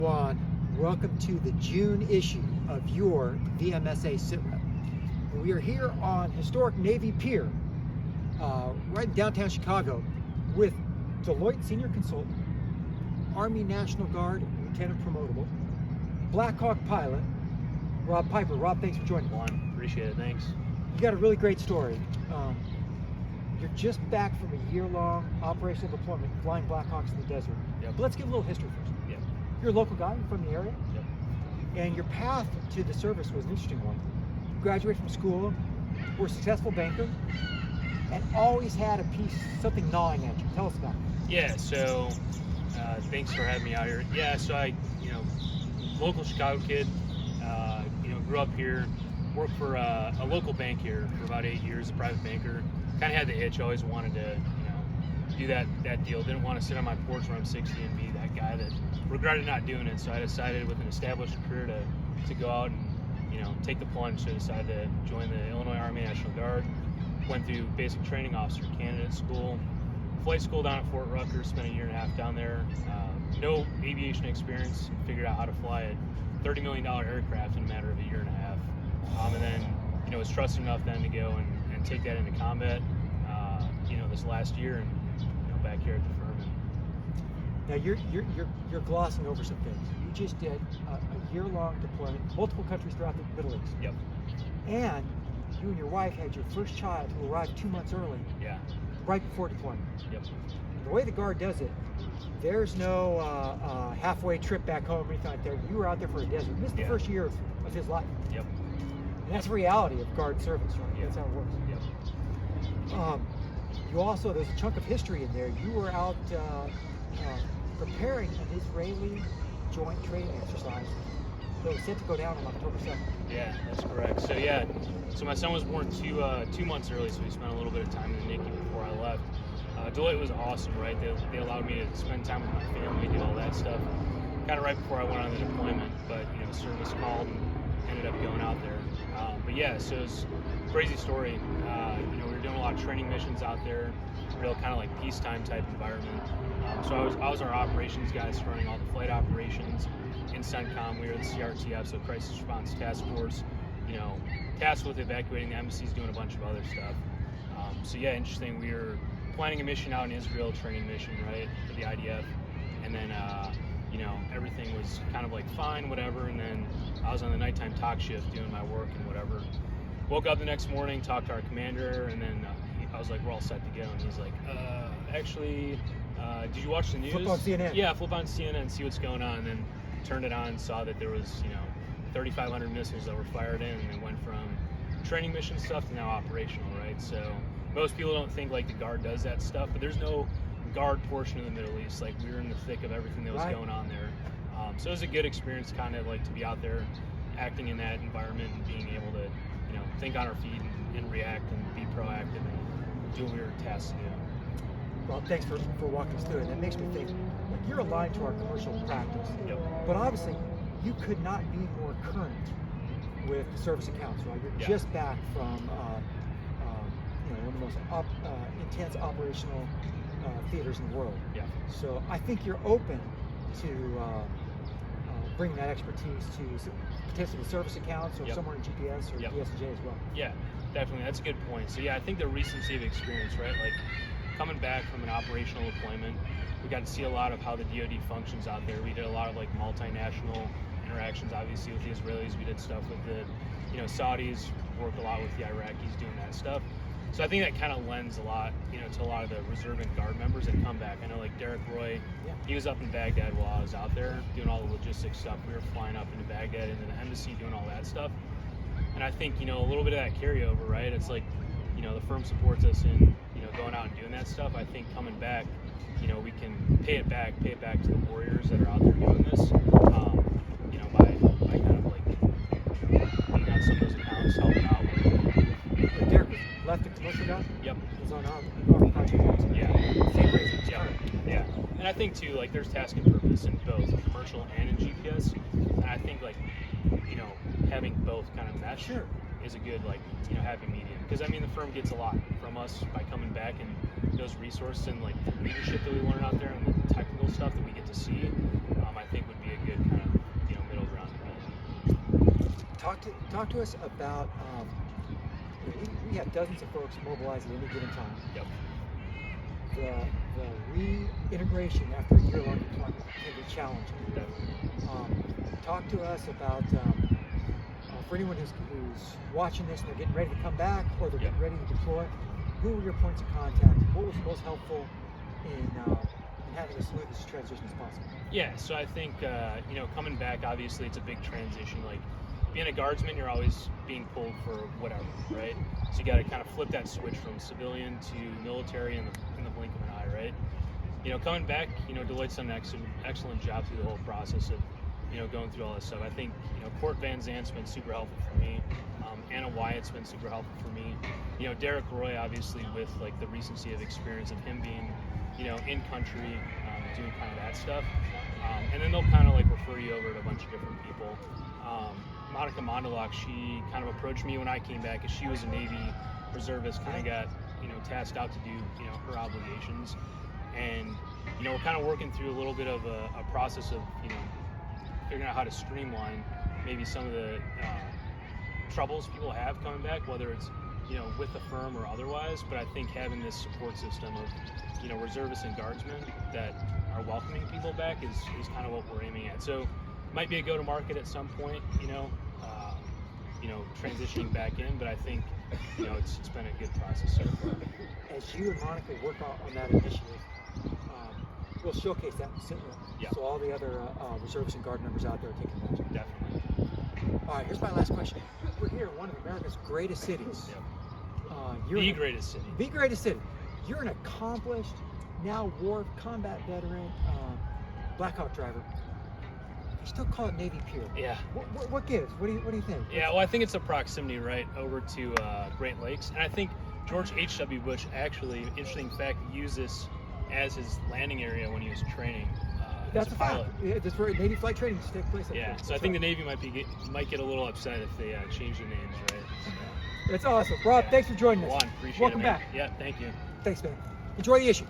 Juan, welcome to the June issue of your VMSA SITREP. We are here on historic Navy Pier, right in downtown Chicago, with Deloitte Senior Consultant, Army National Guard Lieutenant Promotable, Black Hawk Pilot, Rob Piper. Rob, thanks for joining us. Juan, appreciate it, thanks. You got a really great story. You're just back from a year-long operational deployment, flying Black Hawks in the desert. Yep. But let's give a little history first. Yep. You're a local guy, you're from the area. Yep. And your path to the service was an interesting one. You graduated from school, were a successful banker, and always had a piece, something gnawing at you. Tell us about it. Yeah, so thanks for having me out here. Yeah, so I, local Chicago kid, grew up here, worked for a local bank here for about 8 years, a private banker. Kind of had the itch, always wanted to, do that deal. Didn't want to sit on my porch when I'm 60 and be that guy that regretted not doing it. So I decided with an established career to go out and, take the plunge. So I decided to join the Illinois Army National Guard. Went through basic training officer candidate school, flight school down at Fort Rucker, spent a year and a half down there. No aviation experience, figured out how to fly a $30 million aircraft in a matter of a year and a half. And then, was trusted enough then to go and take that into combat, this last year and, back here at the firm. Now you're glossing over some things. You just did a year-long deployment, multiple countries throughout the Middle East. Yep. And you and your wife had your first child who arrived 2 months early. Yeah. Right before deployment. Yep. And the way the Guard does it, there's no halfway trip back home or anything like that. You were out there for a desert. This is the first year of his life. Yep. And that's the reality of Guard service, right? Yep. That's how it works. Yep. You also, there's a chunk of history in there. You were out preparing an Israeli joint training exercise that was set to go down on October 7th. Yeah, that's correct. So my son was born 2 months early, so we spent a little bit of time in the NICU before I left. Deloitte was awesome, right? They allowed me to spend time with my family, do all that stuff, kind of right before I went on the deployment. But service called and ended up going out there. But yeah, so it's a crazy story. We were doing a lot of training missions out there, real kind of like peacetime type environment. So I was our operations guys running all the flight operations in CENTCOM. We were the CRTF, so Crisis Response Task Force, tasked with evacuating the embassies, doing a bunch of other stuff. So yeah, interesting. We were planning a mission out in Israel, training mission, right, for the IDF. And then, everything was kind of like fine, whatever. And then I was on the nighttime talk shift doing my work and whatever. Woke up the next morning, talked to our commander, and then I was like, we're all set to go. And he's like, actually, did you watch the news? Flip on CNN. Yeah, flip on CNN and see what's going on. And then turned it on and saw that there was, 3,500 missiles that were fired in, and it went from training mission stuff to now operational, right? So most people don't think like the Guard does that stuff, but there's no Guard portion of the Middle East. Like, we were in the thick of everything that was going on there. So it was a good experience, kind of like to be out there acting in that environment and being able to, think on our feet and react and be proactive and do what we were tasked to do. Well, thanks for walking us through it. That makes me think, like, you're aligned to our commercial practice. Yep. But obviously, you could not be more current with the service accounts, right? You're just back from one of the most intense operational theaters in the world. Yeah. So I think you're open to bringing that expertise to potentially the service accounts or somewhere in GPS or DSJ as well. Yeah, definitely. That's a good point. So yeah, I think the recency of experience, right? Like coming back from an operational deployment, we got to see a lot of how the DoD functions out there. We did a lot of like multinational interactions, obviously with the Israelis. We did stuff with the, Saudis, worked a lot with the Iraqis doing that stuff. So I think that kind of lends a lot, to a lot of the reserve and Guard members that come back. I know like Derek Roy, he was up in Baghdad while I was out there doing all the logistics stuff. We were flying up into Baghdad into the embassy doing all that stuff. And I think, a little bit of that carryover, right? It's like, the firm supports us in, going out and doing that stuff. I think coming back, we can pay it back to the warriors that are out there doing this, by kind of like, being on some of those accounts, helping out with Derek left the commercial guy? Yep. Was on our project. Yeah. Same reason. Yeah. And I think too, like, there's task and purpose in both commercial and in GPS. And I think like, having both kind of mesh is a good, like, happy medium. Because I mean, the firm gets a lot from us by coming back, and those resources and like the leadership that we learn out there and the technical stuff that we get to see, I think would be a good kind talk to us about. We have dozens of folks mobilized at any given time. Yep. The reintegration after a year-long deployment can be challenging. Talk to us about for anyone who's watching this and they're getting ready to come back or they're getting ready to deploy. Who were your points of contact? What was most helpful in having as smooth as transition as possible? Yeah, so I think coming back, obviously it's a big transition. Like being a guardsman, you're always being pulled for whatever, right? So you got to kind of flip that switch from civilian to military in the blink of an eye, right? Coming back, Deloitte's done an excellent job through the whole process of going through all this stuff. I think Court Van Zant's been super helpful for me. Anna Wyatt's been super helpful for me. Derek Roy, obviously, with like the recency of experience of him being in country, doing kind of that stuff. And then they'll kind of like refer you over to a bunch of different people. Monica Mondolak, she kind of approached me when I came back, as she was a Navy reservist, kind of got tasked out to do her obligations, and we're kind of working through a little bit of a process of figuring out how to streamline maybe some of the troubles people have coming back, whether it's with the firm or otherwise. But I think having this support system of reservists and guardsmen that are welcoming people back is kind of what we're aiming at. So might be a go-to-market at some point, transitioning back in, but I think it's been a good process so far. As you and Monica work on that initiative, we'll showcase that in the sit rep. Yeah. So all the other reservists and guard members out there are taking advantage. Definitely. All right, here's my last question. We're here in one of America's greatest cities. Yep. The greatest city. The greatest city. You're an accomplished, now war combat veteran, Black Hawk driver. They still call it Navy Pier. Yeah. What gives? What do you think? Yeah, well, I think it's the proximity, right, over to Great Lakes. And I think George H.W. Bush actually, interesting fact, used this as his landing area when he was training That's as a a pilot. fact. Yeah, that's where Navy flight training takes place. Yeah, so I think the Navy might get a little upset if they change the names, right? So, that's awesome. Rob, thanks for joining us. Juan, appreciate Welcome it, man. back. Yeah, thank you. Thanks, man. Enjoy the issue.